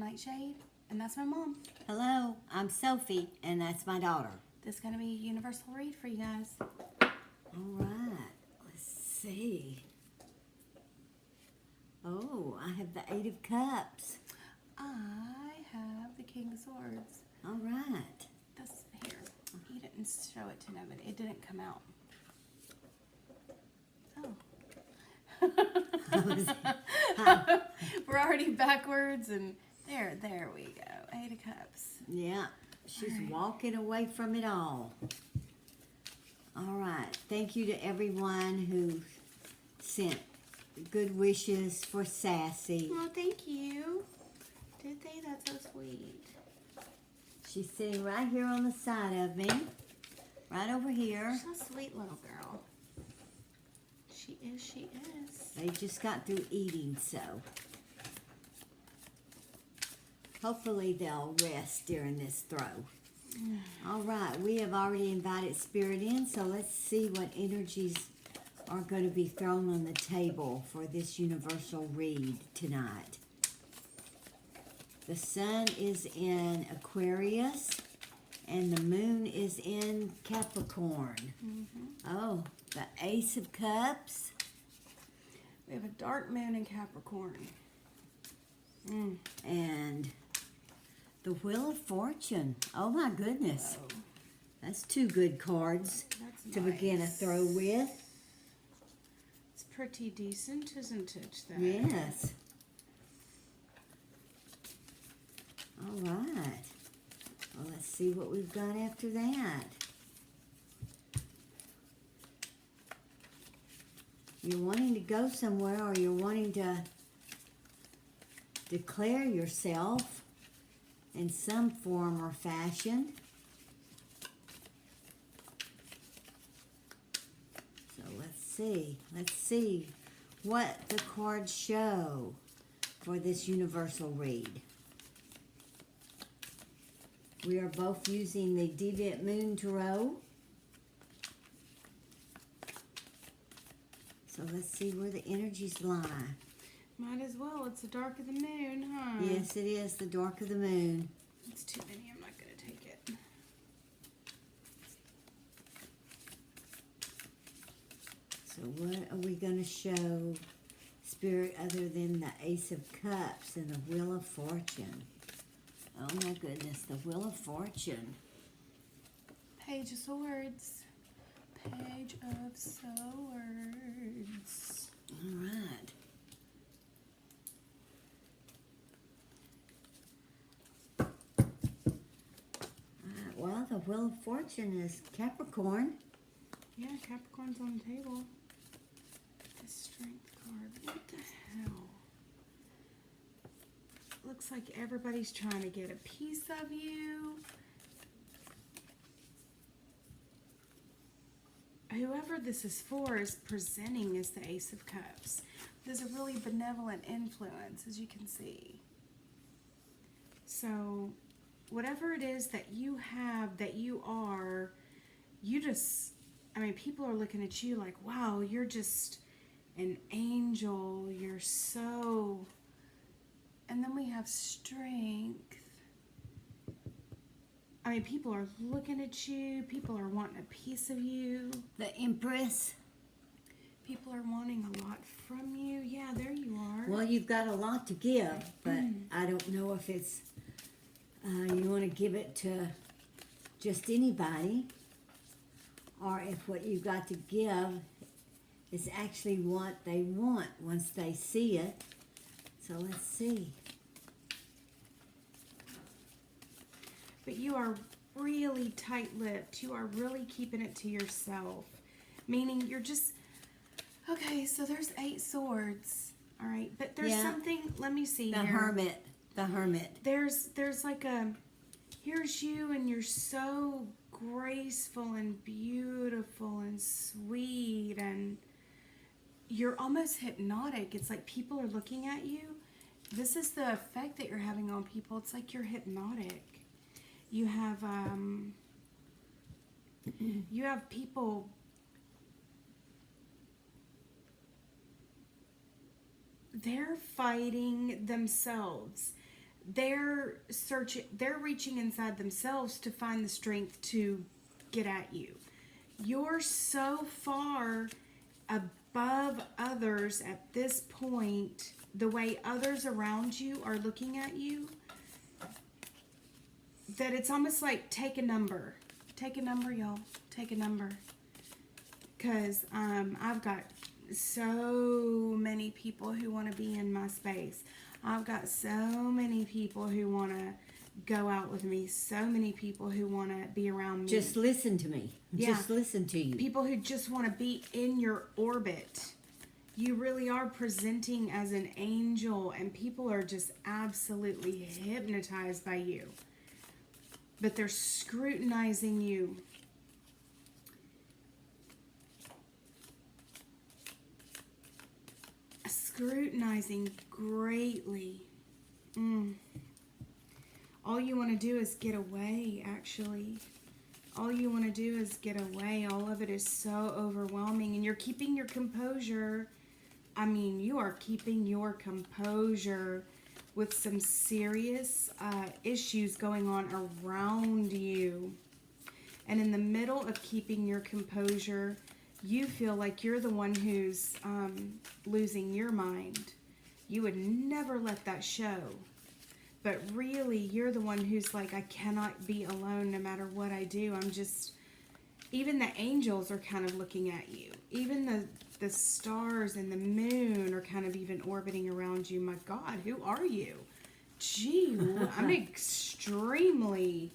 NightShade, and that's my mom. Hello, I'm Sophie, and that's my daughter. This is going to be a universal read for you guys. All right, let's see. Oh, I have the Eight of Cups. I have the King of Swords. All right. This here. You didn't show it to nobody. It didn't come out. Oh. We're already backwards, and there we go. Eight of Cups. Yeah, she's walking away from it all. All right. Thank you to everyone who sent good wishes for Sassy. Well, thank you. Did they? That's so sweet. She's sitting right here on the side of me. Right over here. She's a sweet little girl. She is, she is. They just got through eating, so hopefully they'll rest during this throw. All right, we have already invited Spirit in, so let's see what energies are going to be thrown on the table for this universal read tonight. The sun is in Aquarius, and the moon is in Capricorn. Oh, the Ace of Cups. We have a dark moon in Capricorn. And the Wheel of Fortune. Oh my goodness. Oh, That's two good cards that's to begin a nice. throw with. It's pretty decent, isn't it? Though? Yes. All right. Well, let's see what we've got after that. You're wanting to go somewhere, or you're wanting to declare yourself in some form or fashion. So let's see. Let's see what the cards show for this universal read. We are both using the Deviant Moon Tarot. So let's see where the energies lie. Might as well. It's the dark of the moon, huh? Yes, it is the dark of the moon. It's too many. I'm not going to take it. So what are we going to show Spirit other than the Ace of Cups and the Wheel of Fortune? Oh my goodness, the Wheel of Fortune. Page of Swords. Page of Swords. All right. Well, the Wheel of Fortune is Capricorn. Yeah, Capricorn's on the table. The Strength card. What the hell? Looks like everybody's trying to get a piece of you. Whoever this is for is presenting as the Ace of Cups. There's a really benevolent influence, as you can see. So, whatever it is that you have, that you are, you just, I mean, people are looking at you like, wow, you're just an angel. You're so... And then we have Strength. I mean, people are looking at you. People are wanting a piece of you. The Empress. People are wanting a lot from you. Yeah, there you are. Well, you've got a lot to give, but I don't know if it's, you want to give it to just anybody, or if what you've got to give is actually what they want once they see it. So let's see. But you are really tight-lipped. You are really keeping it to yourself. Meaning you're just... Okay, so there's 8 swords. All right, but there's something... Let me see The here. Hermit. The Hermit. There's like a... Here's you, and you're so graceful and beautiful and sweet, and you're almost hypnotic. It's like people are looking at you. This is the effect that you're having on people. It's like you're hypnotic. You have people they're fighting themselves. they're reaching inside themselves to find the strength to get at you. You're so far above others at this point, the way others around you are looking at you, that it's almost like take a number. Take a number, y'all. Take a number. Because I've got so many people who want to be in my space. I've got so many people who want to go out with me. So many people who want to be around me. Just listen to me. Yeah. Just listen to you. People who just want to be in your orbit. You really are presenting as an angel, and people are just absolutely hypnotized by you. But they're scrutinizing you. Scrutinizing greatly. All you want to do is get away, actually. All you want to do is get away. All of it is so overwhelming. And you're keeping your composure. I mean, you are keeping your composure with some serious issues going on around you. And in the middle of keeping your composure, you feel like you're the one who's losing your mind. You would never let that show. But really, you're the one who's like, I cannot be alone no matter what I do. I'm just, even the angels are kind of looking at you. Even the stars and the moon are kind of even orbiting around you. My God, who are you? Gee, I'm extremely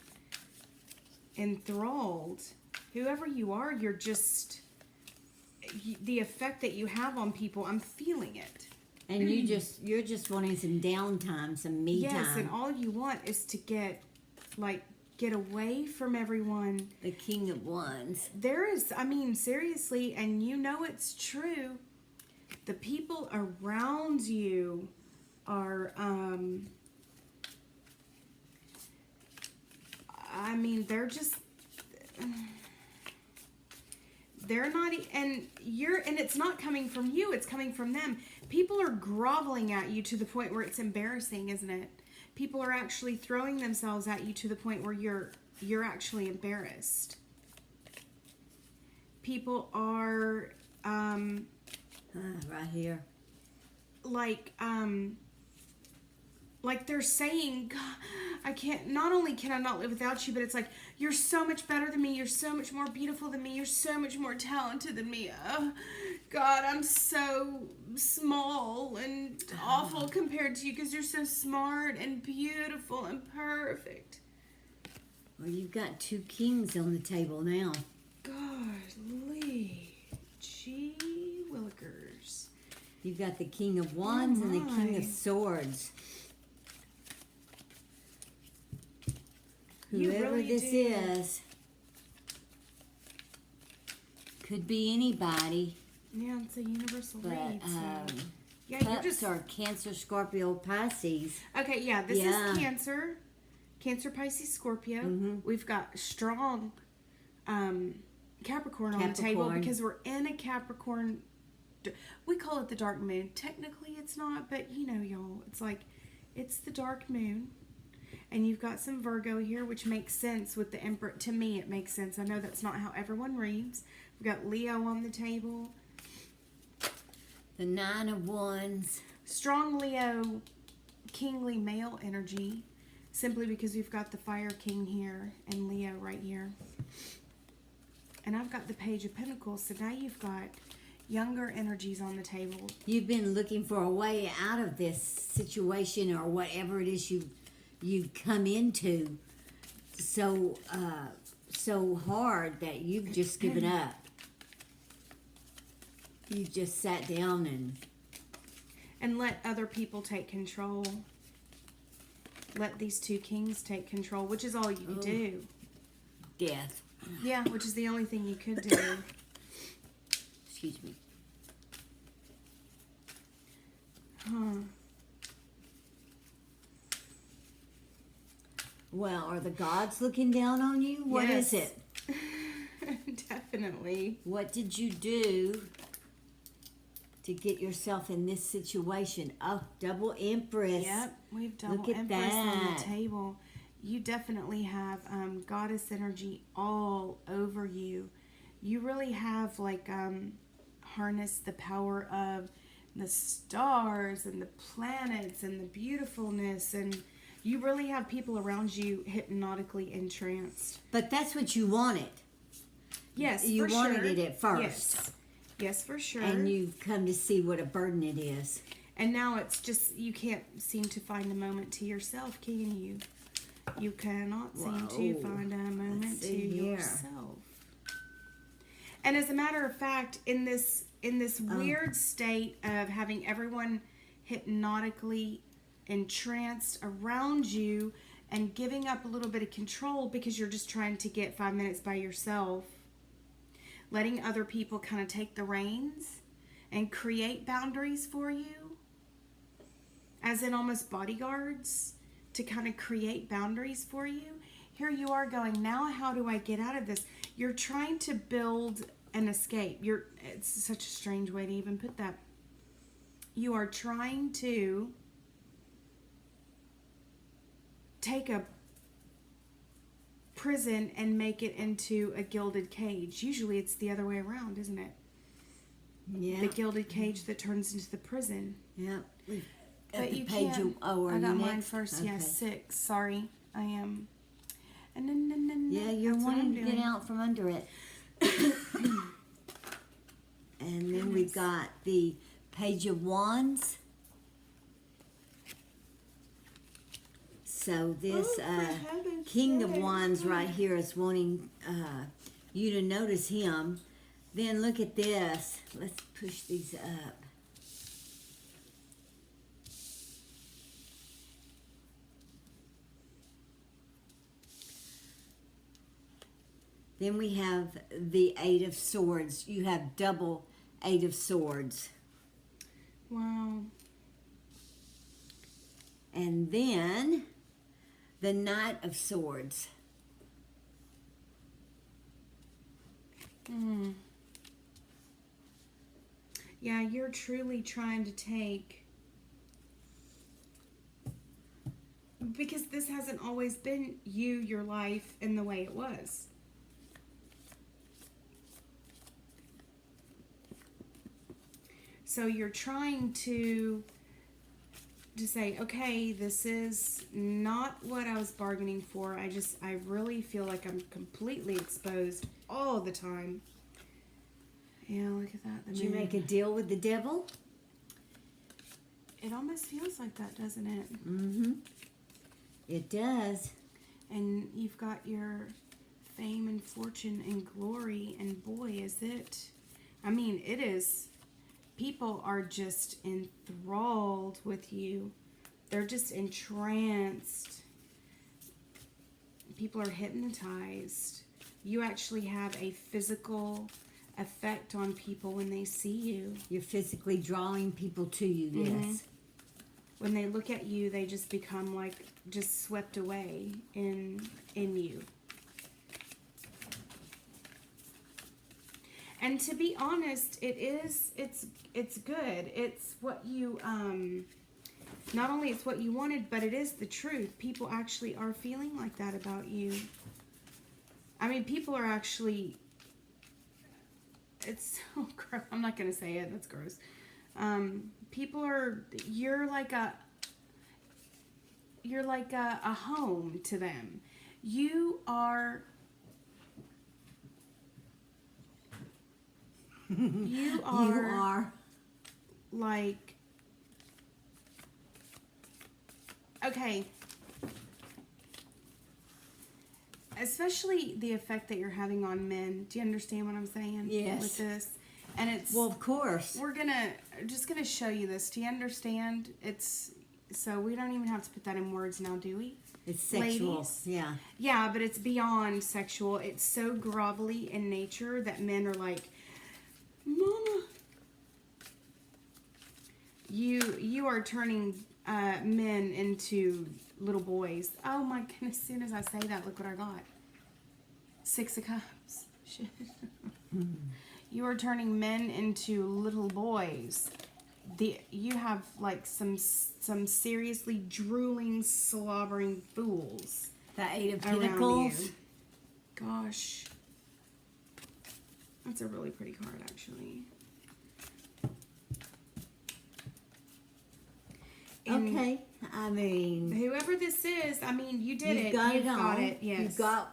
enthralled. Whoever you are, you're just, the effect that you have on people, I'm feeling it. And you're just wanting some downtime, some me time. Yes, and all you want is to get away from everyone. The King of Wands. There is, I mean, seriously, and you know it's true. The people around you are, I mean, they're just, they're not, and it's not coming from you, it's coming from them. People are groveling at you to the point where it's embarrassing, isn't it? People are actually throwing themselves at you to the point where you're actually embarrassed. People are right here. Like they're saying, God, I can't, not only can I not live without you, but it's like, you're so much better than me. You're so much more beautiful than me. You're so much more talented than me. Oh, God, I'm so small and awful compared to you because you're so smart and beautiful and perfect. Well, you've got two kings on the table now. Golly. Gee willikers. You've got the King of Wands and the King of Swords. Whoever really this do. is could be anybody. Yeah, it's a universal But read. So. Yeah, cups you're just are Cancer, Scorpio, Pisces. okay. Yeah, this is Cancer, Pisces, Scorpio. Mm-hmm. We've got strong Capricorn on the table because we're in a Capricorn. We call it the dark moon. Technically, it's not, but you know, y'all, it's like it's the dark moon. And you've got some Virgo here, which makes sense with the Emperor. To me, it makes sense. I know that's not how everyone reads. We've got Leo on the table. The Nine of Wands. Strong Leo, kingly male energy. Simply because we've got the Fire King here and Leo right here. And I've got the Page of Pentacles. So now you've got younger energies on the table. You've been looking for a way out of this situation or whatever it is you've come into so hard that you've just given up. You've just sat down and let other people take control. Let these two kings take control, which is all you can do. Death. Yeah, which is the only thing you could do. Excuse me. Huh. Well, are the gods looking down on you? What is Yes. it? Definitely. What did you do to get yourself in this situation. Oh, double Empress. Yep, we've double Look at Empress on that. the table. You definitely have goddess energy all over you. You really have like harnessed the power of the stars and the planets and the beautifulness, and you really have people around you hypnotically entranced. But that's what you wanted. Yes, You for wanted sure. it at first. Yes, for sure. And you've come to see what a burden it is. And now it's just, you can't seem to find a moment to yourself, can you? You cannot seem to Whoa. find a moment Let's to see here. yourself. And as a matter of fact, in this weird state of having everyone hypnotically entranced around you and giving up a little bit of control because you're just trying to get 5 minutes by yourself, letting other people kind of take the reins and create boundaries for you, as in almost bodyguards to kind of create boundaries for you. Here you are going, now how do I get out of this? You're trying to build an escape. It's such a strange way to even put that. You are trying to take a prison and make it into a gilded cage. Usually it's the other way around, isn't it? Yeah. The gilded cage that turns into the prison. Yeah. But you page can't. are I you got mine next? first. Okay. Yes, 6. Sorry, I am. And then, Yeah, you're that's what I'm wanting to get doing. out from under it. And then we've got the Page of Wands. So this Oh, for heaven's King of sake. Wands right here is wanting you to notice him. Then look at this. Let's push these up. Then we have the 8 of Swords. You have double 8 of Swords. Wow. And then the Knight of Swords. Yeah, you're truly trying to take, because this hasn't always been you, your life, and the way it was. So you're trying to say, okay, this is not what I was bargaining for. I really feel like I'm completely exposed all the time. Yeah, look at that. Did you make a deal with the devil? It almost feels like that, doesn't it? Mm-hmm. It does. And you've got your fame and fortune and glory, and boy, is it. I mean, it is. People are just enthralled with you. They're just entranced. People are hypnotized. You actually have a physical effect on people when they see you. You're physically drawing people to you, yes. When they look at you, they just become like just swept away in you. And to be honest, it's good. It's what you not only it's what you wanted, but it is the truth. People actually are feeling like that about you. I mean, people are actually, it's so gross. I'm not going to say it. That's gross. People are, you're like a home to them. You are You are like, okay, especially the effect that you're having on men. Do you understand what I'm saying? Yes. With this, and it's, Well, of course. we're just gonna show you this. Do you understand? It's, so we don't even have to put that in words now, do we? It's sexual. Ladies? Yeah. Yeah, but it's beyond sexual. It's so grovelly in nature that men are like, Mama. You are turning men into little boys. Oh my goodness, as soon as I say that, look what I got. 6 of Cups. Shit. You are turning men into little boys. You have like some seriously drooling, slobbering fools. The Eight of around Pentacles. you. Gosh. That's a really pretty card, actually. And Okay. I mean, whoever this is, I mean, you did you've it. got You've it all. got it. Yes. You've got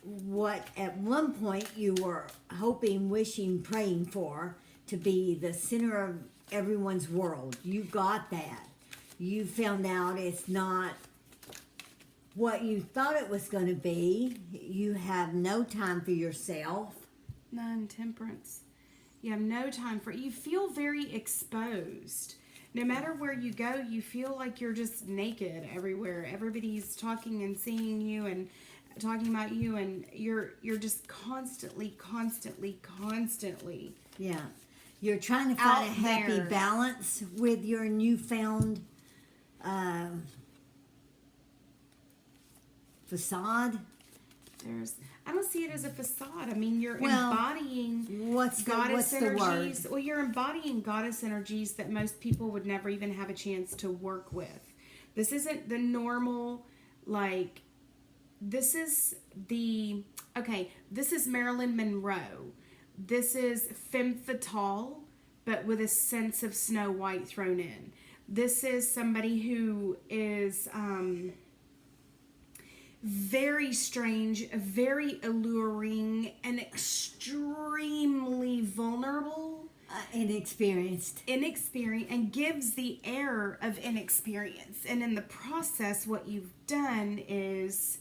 what at one point you were hoping, wishing, praying for to be the center of everyone's world. You got that. You found out it's not what you thought it was going to be. You have no time for yourself. None. Temperance. You have no time for it. You feel very exposed. No matter where you go, you feel like you're just naked everywhere. Everybody's talking and seeing you and talking about you, and you're just constantly. Yeah. You're trying to find Out a happy there. balance with your newfound facade. I don't see it as a facade. I mean, you're Well, embodying what's goddess the word? energies. Well, you're embodying goddess energies that most people would never even have a chance to work with. This isn't the normal, like, this is Marilyn Monroe. This is femme fatale, but with a sense of Snow White thrown in. This is somebody who is very strange, very alluring, and extremely vulnerable. Inexperienced. Inexperienced, and gives the air of inexperience. And in the process, what you've done is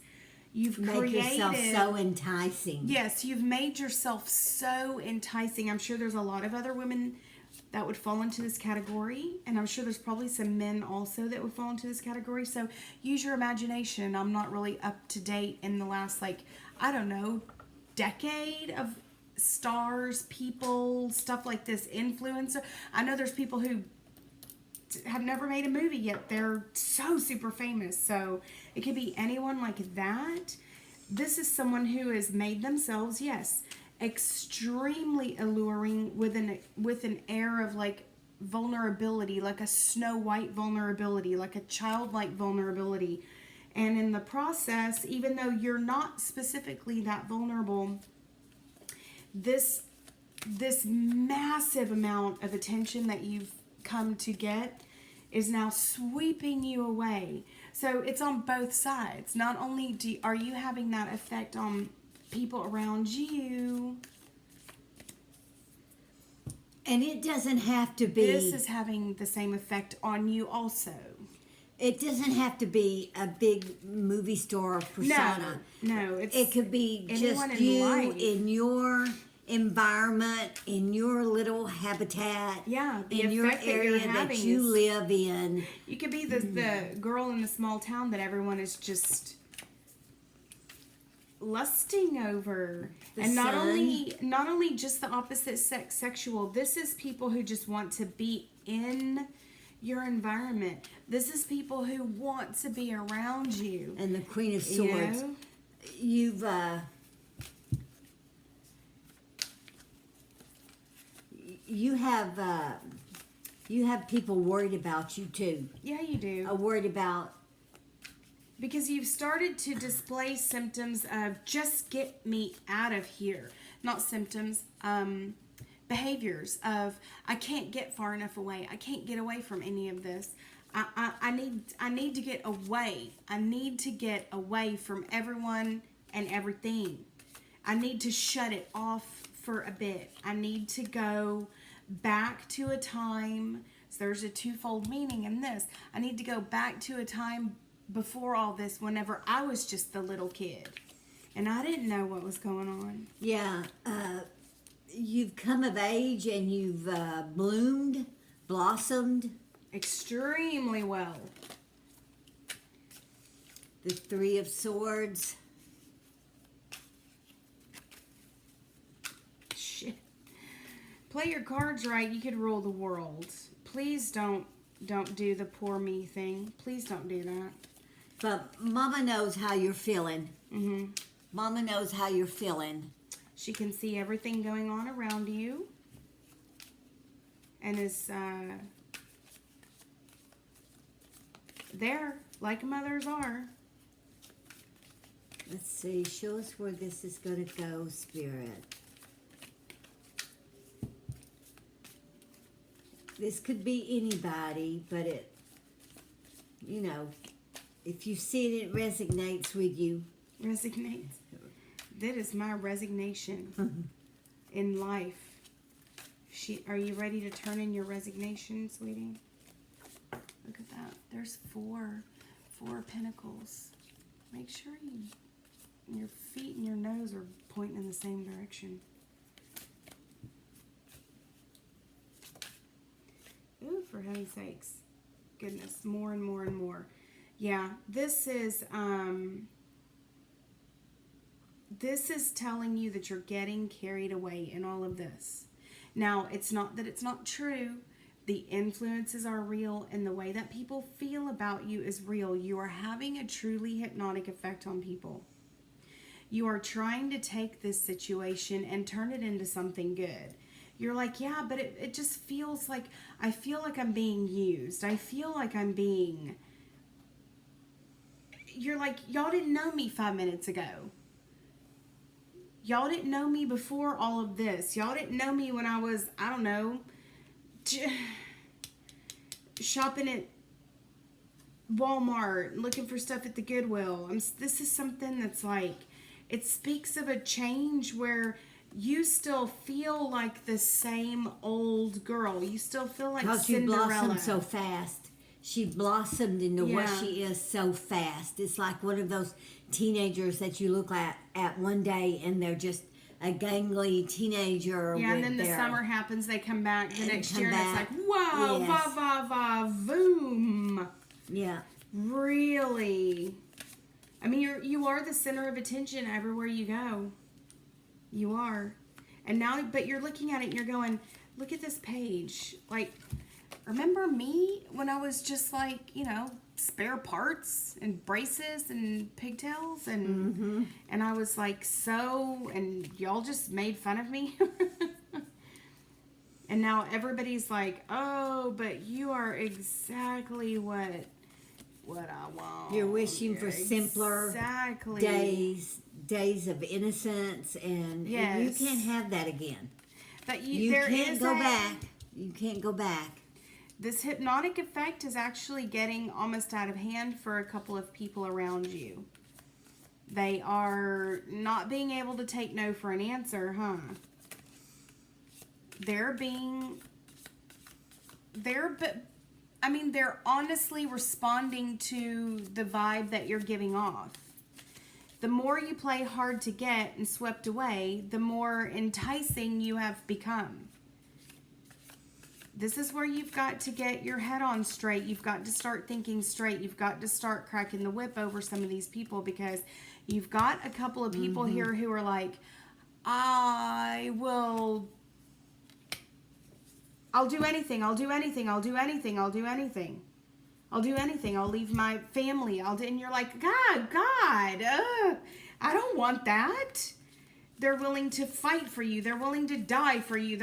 you've Make yourself so enticing. Yes, you've made yourself so enticing. I'm sure there's a lot of other women that would fall into this category, and I'm sure there's probably some men also that would fall into this category. So use your imagination. I'm not really up to date in the last, decade of stars, people, stuff like this, influencer. I know there's people who have never made a movie yet. They're so super famous. So it could be anyone like that. This is someone who has made themselves, yes, extremely alluring with an air of vulnerability, like a Snow White vulnerability, like a childlike vulnerability. And in the process, even though you're not specifically that vulnerable, this massive amount of attention that you've come to get is now sweeping you away. So it's on both sides. Not only are you having that effect on people around you, and it doesn't have to be. this is having the same effect on you also. It doesn't have to be a big movie star persona. No, It could be anyone just in you life. in your environment, in your little habitat, Yeah, the in your effect that you're area that having you is- live in. You could be the girl in the small town that everyone is just lusting over. And not only just the opposite sex sexual. This is people who just want to be in your environment. This is people who want to be around you. And the Queen of You Swords. know? You have people worried about you too. Yeah, you do. Worried about. Because you've started to display symptoms of just get me out of here. Not symptoms, behaviors of I can't get far enough away. I can't get away from any of this. I need to get away. I need to get away from everyone and everything. I need to shut it off for a bit. I need to go back to a time. So there's a twofold meaning in this. I need to go back to a time before all this, whenever I was just the little kid and I didn't know what was going on. Yeah, you've come of age and you've bloomed, blossomed. Extremely well. The Three of Swords. Shit. Play your cards right, you could rule the world. Please don't do the poor me thing. Please don't do that. But Mama knows how you're feeling. Mm-hmm. Mama knows how you're feeling. She can see everything going on around you. And is there, like mothers are. Let's see. Show us where this is going to go, Spirit. This could be anybody, but it, you know, if you see it, it resonates with you. Resignates. That is my resignation in life. Are you ready to turn in your resignation, sweetie? Look at that. There's four pentacles. Make sure your feet and your nose are pointing in the same direction. Ooh, for heaven's sakes. Goodness, more and more and more. Yeah, this is telling you that you're getting carried away in all of this. Now, it's not that it's not true. The influences are real, and the way that people feel about you is real. You are having a truly hypnotic effect on people. You are trying to take this situation and turn it into something good. You're like, yeah, but it just feels like, I feel like I'm being used. I feel like I'm being... You're like, y'all didn't know me 5 minutes ago. Y'all didn't know me before all of this. Y'all didn't know me when I was, I don't know, shopping at Walmart, looking for stuff at the Goodwill. This is something that's like, it speaks of a change where you still feel like the same old girl. You still feel like Cinderella. She blossomed so fast. She blossomed into what she is so fast. It's like one of those teenagers that you look at one day and they're just a gangly teenager. Yeah, and then the summer happens, they come back the next year and it's like, wow, yes. Va, va, va, voom. Yeah. Really? I mean, you are the center of attention everywhere you go. You are. And now, but you're looking at it and you're going, look at this page. Like, remember me when I was just like, you know, spare parts and braces and pigtails and and I was like and y'all just made fun of me. And now everybody's like, oh, but you are exactly what I want. You're wishing for simpler days of innocence, and you can't have that again. But you can't go back. You can't go back. This hypnotic effect is actually getting almost out of hand for a couple of people around you. They are not being able to take no for an answer, huh? They're honestly responding to the vibe that you're giving off. The more you play hard to get and swept away, the more enticing you have become. This is where you've got to get your head on straight. You've got to start thinking straight. You've got to start cracking the whip over some of these people, because you've got a couple of people here who are like, I'll do anything. I'll do anything. I'll do anything. I'll do anything. I'll do anything. I'll leave my family. And you're like, God, I don't want that. They're willing to fight for you. They're willing to die for you.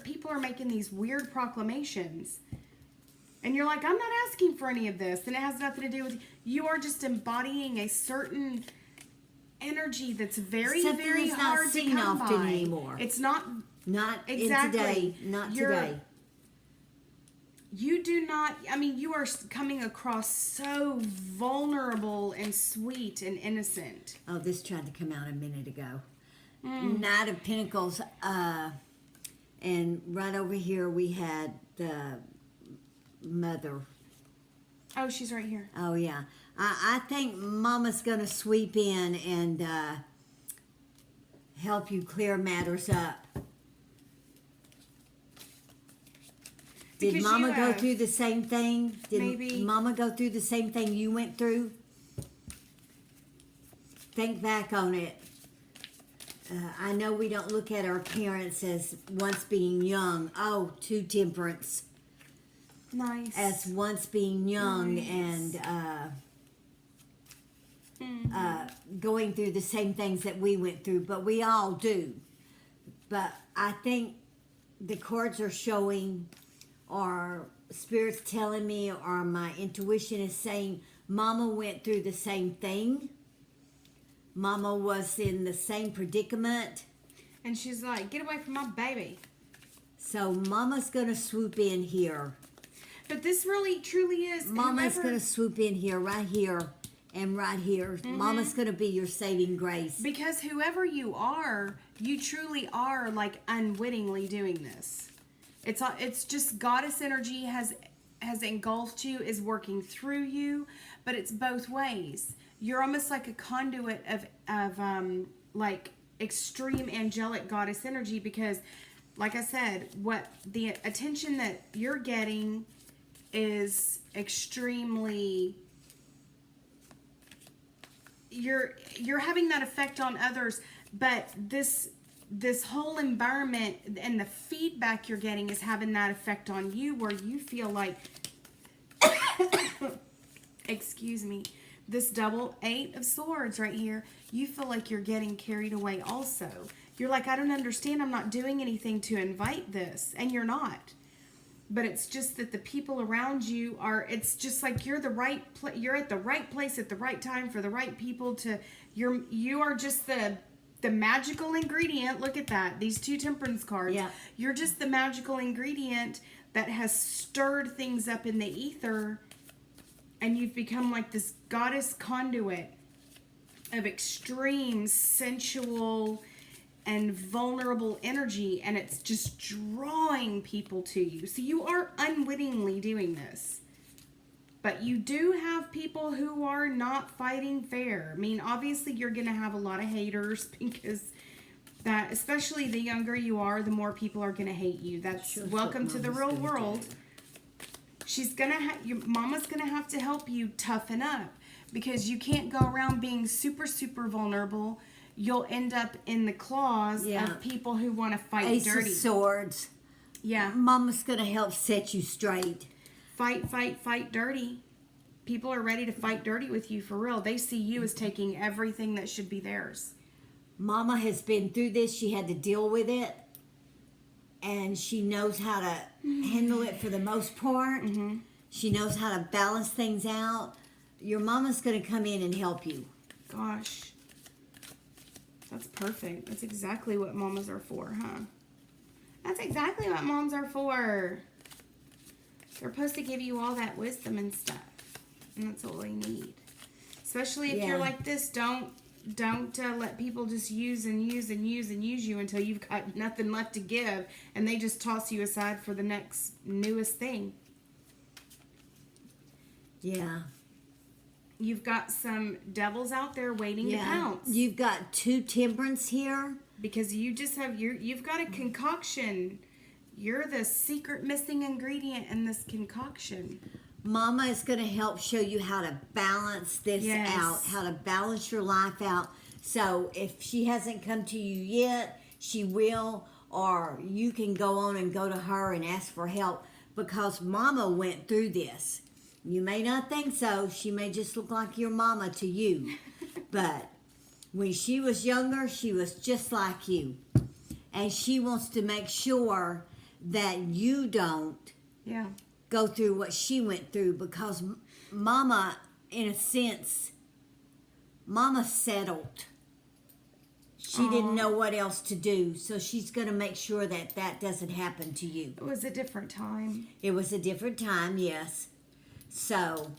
People are making these weird proclamations. And you're like, I'm not asking for any of this. And it has nothing to do with you. Are just embodying a certain energy that's very, very hard to come by. Anymore. It's not exactly today. Not today. You do not, you are coming across so vulnerable and sweet and innocent. Oh, this tried to come out a minute ago. Knight of Pentacles, and right over here we had the mother. Oh, she's right here. Oh, yeah. I think Mama's going to sweep in and help you clear matters up. Did Mama go through the same thing? Did Mama go through the same thing you went through? Think back on it. I know we don't look at our parents as once being young. Oh, two Temperance. Nice. As once being young and going through the same things that we went through, but we all do. But I think the cards are showing, or Spirit's telling me, or my intuition is saying, Mama went through the same thing. Mama was in the same predicament. And she's like, get away from my baby. So Mama's going to swoop in here. But this really, truly is. Mama's going to swoop in here, right here, and right here. Mama's going to be your saving grace. Because whoever you are, you truly are like unwittingly doing this. It's just goddess energy has engulfed you, is working through you, but it's both ways. You're almost like a conduit of like extreme angelic goddess energy, because like I said, what the attention that you're getting is extremely, you're having that effect on others, but this whole environment and the feedback you're getting is having that effect on you, where you feel like excuse me, this double 8 of swords right here, you feel like you're getting carried away also. You're like, I don't understand, I'm not doing anything to invite this, and you're not. But it's just that the people around you are, it's just like you're you're at the right place at the right time for the right people to, you are just the magical ingredient. Look at that, these 2 temperance cards. Yeah. You're just the magical ingredient that has stirred things up in the ether, and you've become like this goddess conduit of extreme sensual and vulnerable energy, and it's just drawing people to you. So you are unwittingly doing this. But you do have people who are not fighting fair. I mean, obviously you're going to have a lot of haters, because that, especially the younger you are, the more people are going to hate you. That's welcome to the real world. She's going to your Mama's going to have to help you toughen up, because you can't go around being super, super vulnerable. You'll end up in the claws of people who want to fight Ace dirty. of Swords. Yeah. Mama's going to help set you straight. Fight dirty. People are ready to fight dirty with you for real. They see you as taking everything that should be theirs. Mama has been through this. She had to deal with it. And she knows how to handle it for the most part. Mm-hmm. She knows how to balance things out. Your mama's going to come in and help you. Gosh. That's perfect. That's exactly what mamas are for, huh? That's exactly what moms are for. They're supposed to give you all that wisdom and stuff. And that's all they need. Especially if you're like this, don't let people just use you until you've got nothing left to give, and they just toss you aside for the next newest thing. Yeah. You've got some devils out there waiting to pounce. You've got 2 temperance here. Because you just have you've got a concoction. You're the secret missing ingredient in this concoction. Mama is going to help show you how to balance this out, how to balance your life out. So if she hasn't come to you yet, she will, or you can go on and go to her and ask for help, because Mama went through this. You may not think so. She may just look like your mama to you. But when she was younger, she was just like you. And she wants to make sure that you don't go through what she went through, because Mama, in a sense, Mama settled. She didn't know what else to do, so she's going to make sure that that doesn't happen to you. It was a different time. It was a different time, yes. So.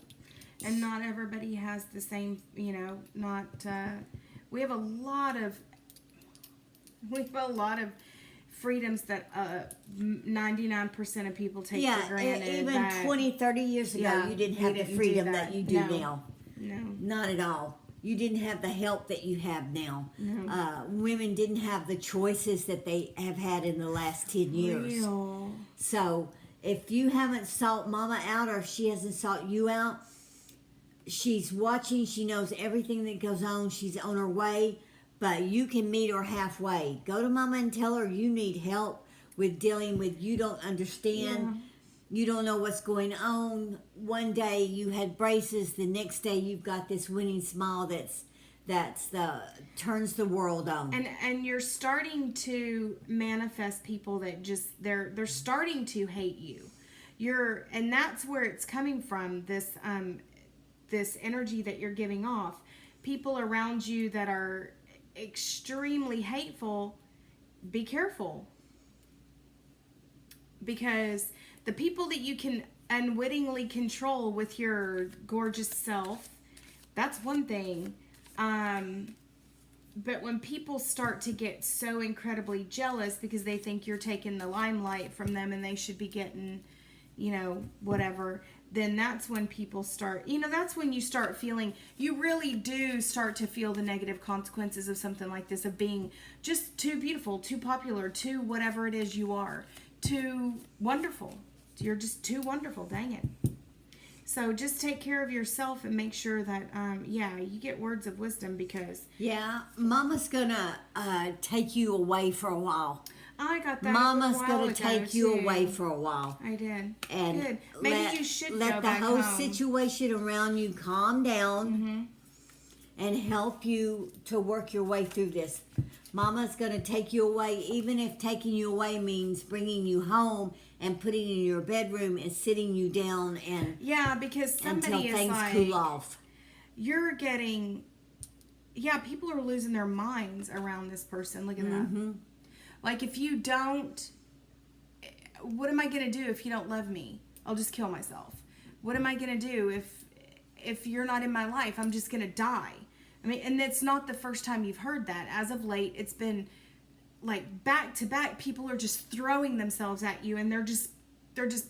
And not everybody has the same, we have a lot of freedoms that 99% of people take for granted. Even 20, 30 years ago, you didn't have the freedom that you do now. No. Not at all. You didn't have the help that you have now. No. Women didn't have the choices that they have had in the last 10 years. Real. So if you haven't sought Mama out, or if she hasn't sought you out, she's watching. She knows everything that goes on. She's on her way. But you can meet her halfway. Go to Mama and tell her you need help with dealing with you don't understand. You don't know what's going on. One day you had braces, the next day you've got this winning smile that's the turns the world on. And you're starting to manifest people that just they're starting to hate you. And that's where it's coming from, this energy that you're giving off. People around you that are extremely hateful, be careful. Because the people that you can unwittingly control with your gorgeous self, that's one thing. But when people start to get so incredibly jealous because they think you're taking the limelight from them and they should be getting, whatever, then that's when people start, that's when you start feeling, you really do start to feel the negative consequences of something like this, of being just too beautiful, too popular, too whatever it is you are, too wonderful. You're just too wonderful, dang it. So just take care of yourself and make sure that, you get words of wisdom because... Yeah, Mama's gonna take you away for a while. I got that. Mama's gonna take you away for a while. I did. And good. Maybe you should let go the back whole home. situation around you calm down and help you to work your way through this. Mama's gonna take you away, even if taking you away means bringing you home and putting you in your bedroom and sitting you down and because somebody until is things like, cool off. You're getting, people are losing their minds around this person. Look at that. Like, if you don't, what am I going to do if you don't love me? I'll just kill myself. What am I going to do if you're not in my life? I'm just going to die. I mean, and it's not the first time you've heard that. As of late, it's been like back to back. People are just throwing themselves at you and they're just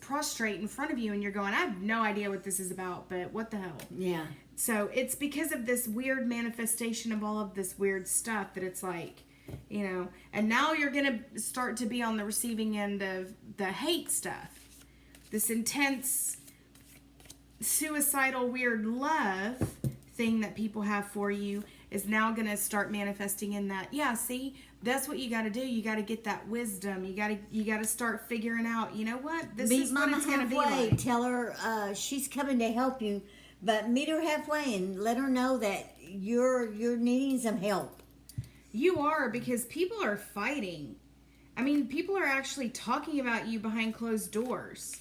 prostrate in front of you and you're going, I have no idea what this is about, but what the hell? Yeah. So it's because of this weird manifestation of all of this weird stuff that it's like, and now you're going to start to be on the receiving end of the hate stuff. This intense, suicidal, weird love thing that people have for you is now going to start manifesting in that. Yeah, see, that's what you got to do. You got to get that wisdom. You got to start figuring out, you know what? This Meet is Mama what it's going to be halfway. like. Tell her she's coming to help you, but meet her halfway and let her know that you're needing some help. You are, because people are fighting. I mean, people are actually talking about you behind closed doors.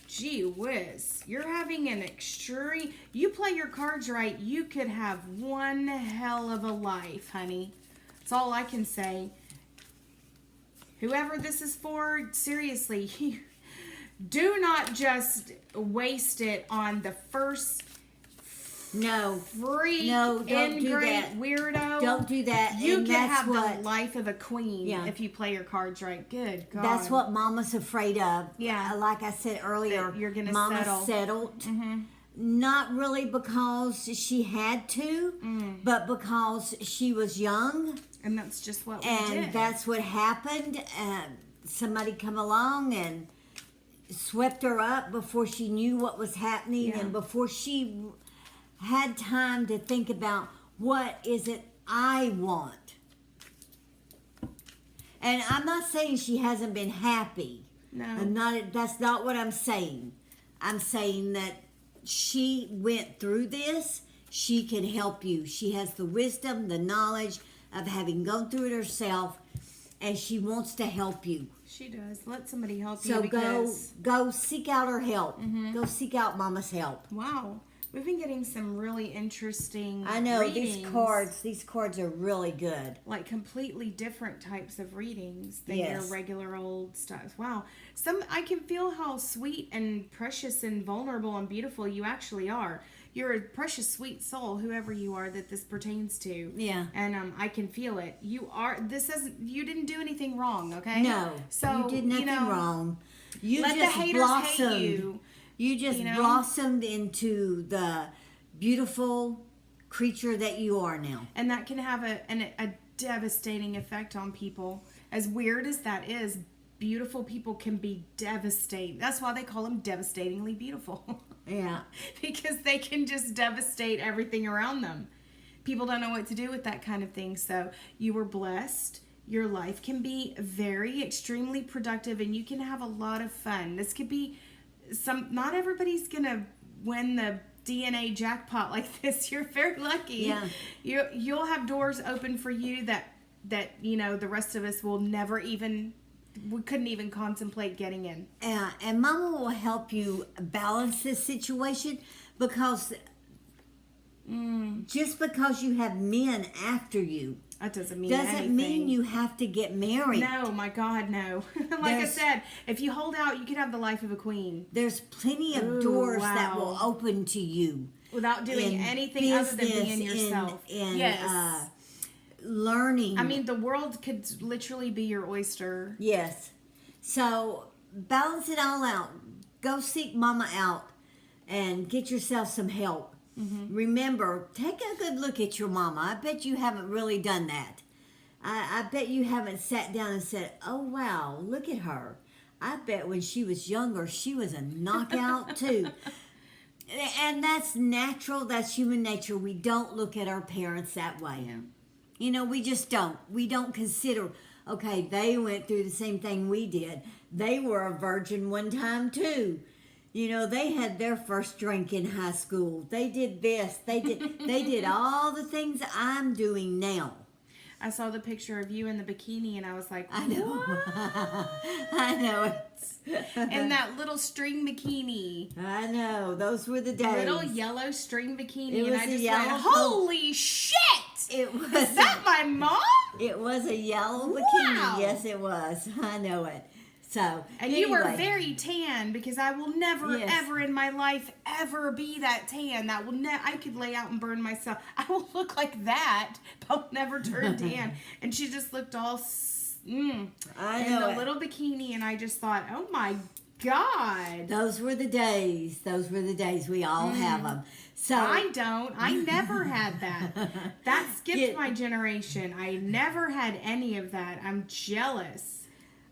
Gee whiz. You're having an extreme... You play your cards right, you could have one hell of a life, honey. That's all I can say. Whoever this is for, seriously, do not just waste it on the first... freak, don't do that. Weirdo. Don't do that. You and can that's have what, the life of a queen if you play your cards right. Good God. That's what Mama's afraid of. Yeah. Like I said earlier, That you're gonna Mama settle. settled. Not really because she had to, but because she was young. And that's just what we And did. that's what happened. Somebody come along and swept her up before she knew what was happening and before she had time to think about what is it I want. And I'm not saying she hasn't been happy. No. That's not what I'm saying. I'm saying that she went through this. She can help you. She has the wisdom, the knowledge of having gone through it herself, and she wants to help you. She does. Let somebody help you. So because... go seek out her help. Go seek out Mama's help. Wow. We've been getting some really interesting I know readings. these cards are really good. Like completely different types of readings than your regular old stuff. Wow. I can feel how sweet and precious and vulnerable and beautiful you actually are. You're a precious, sweet soul, whoever you are that this pertains to. Yeah. And I can feel it. You didn't do anything wrong, okay? No. So you did nothing wrong. You let just the haters blossomed. hate you. You just blossomed into the beautiful creature that you are now. And that can have a devastating effect on people. As weird as that is, beautiful people can be devastating. That's why they call them devastatingly beautiful. Yeah. Because they can just devastate everything around them. People don't know what to do with that kind of thing. So you were blessed Your life can be very extremely productive, and you can have a lot of fun. This could be not everybody's gonna win the DNA jackpot like this. You're very lucky. Yeah. You'll have doors open for you that the rest of us will never even, we couldn't even contemplate getting in. And Mama will help you balance this situation, because just because you have men after you that doesn't mean you have to get married. No, my God, no. I said, if you hold out, you could have the life of a queen. There's plenty of doors that will open to you without doing anything other than being yourself. Yes. Learning. I mean, the world could literally be your oyster. Yes. So balance it all out. Go seek Mama out and get yourself some help. Mm-hmm. Remember, take a good look at your mama. I bet you haven't really done that. I bet you haven't sat down and said, oh, wow, look at her. I bet when she was younger, she was a knockout too. And that's natural. That's human nature. We don't look at our parents that way. Yeah. We just don't. We don't consider, okay, they went through the same thing we did. They were a virgin one time too. They had their first drink in high school. They did this. They did all the things I'm doing now. I saw the picture of you in the bikini, and I was like, I know. I know it. And that little string bikini. I know. Those were the days. Little yellow string bikini. It was and I just yellow went, holy shit! Is that my mom? It was a yellow bikini. Wow. Yes, it was. I know it. So, and you were very tan, because I will never, ever in my life ever be that tan. That will I could lay out and burn myself. I will look like that, but I'll never turn tan. And she just looked all in the little bikini, and I just thought, oh my God. Those were the days. Those were the days. We all have them. So I don't. I never had that. That skipped my generation. I never had any of that. I'm jealous.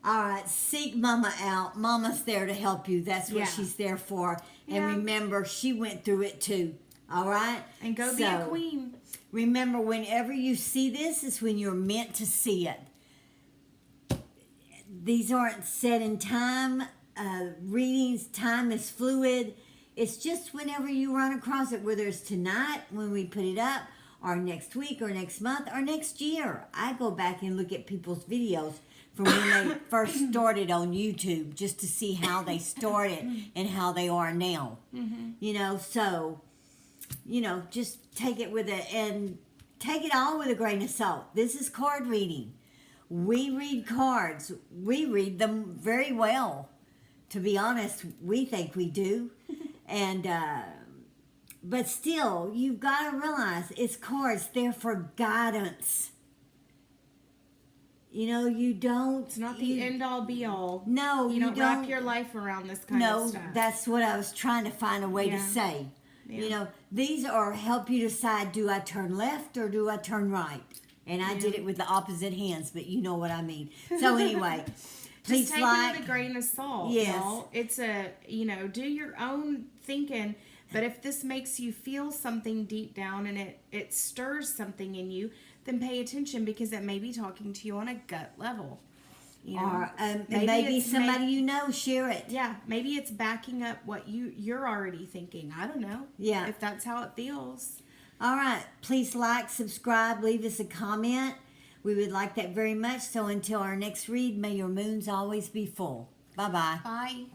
All right, seek Mama out. Mama's there to help you. That's what she's there for. And remember, she went through it too. All right? And go be a queen. Remember, whenever you see this, is when you're meant to see it. These aren't set in time. Readings, time is fluid. It's just whenever you run across it, whether it's tonight when we put it up, or next week, or next month, or next year. I go back and look at people's videos from when they first started on YouTube, just to see how they started and how they are now. Mm-hmm. So, just take it take it all with a grain of salt. This is card reading. We read cards. We read them very well. To be honest, we think we do. And, but still, you've got to realize it's cards. They're for guidance. You don't... It's not the end-all, be-all. No, you don't wrap your life around this kind of stuff. No, that's what I was trying to find a way to say. Yeah. These are help you decide, do I turn left or do I turn right? And I did it with the opposite hands, but you know what I mean. So anyway, please just take it with a grain of salt. Yes. Y'all. It's do your own thinking. But if this makes you feel something deep down and it stirs something in you, then pay attention, because it may be talking to you on a gut level. Or maybe somebody share it. Yeah, maybe it's backing up what you're already thinking. I don't know. Yeah. If that's how it feels. All right. Please like, subscribe, leave us a comment. We would like that very much. So until our next read, may your moons always be full. Bye-bye. Bye.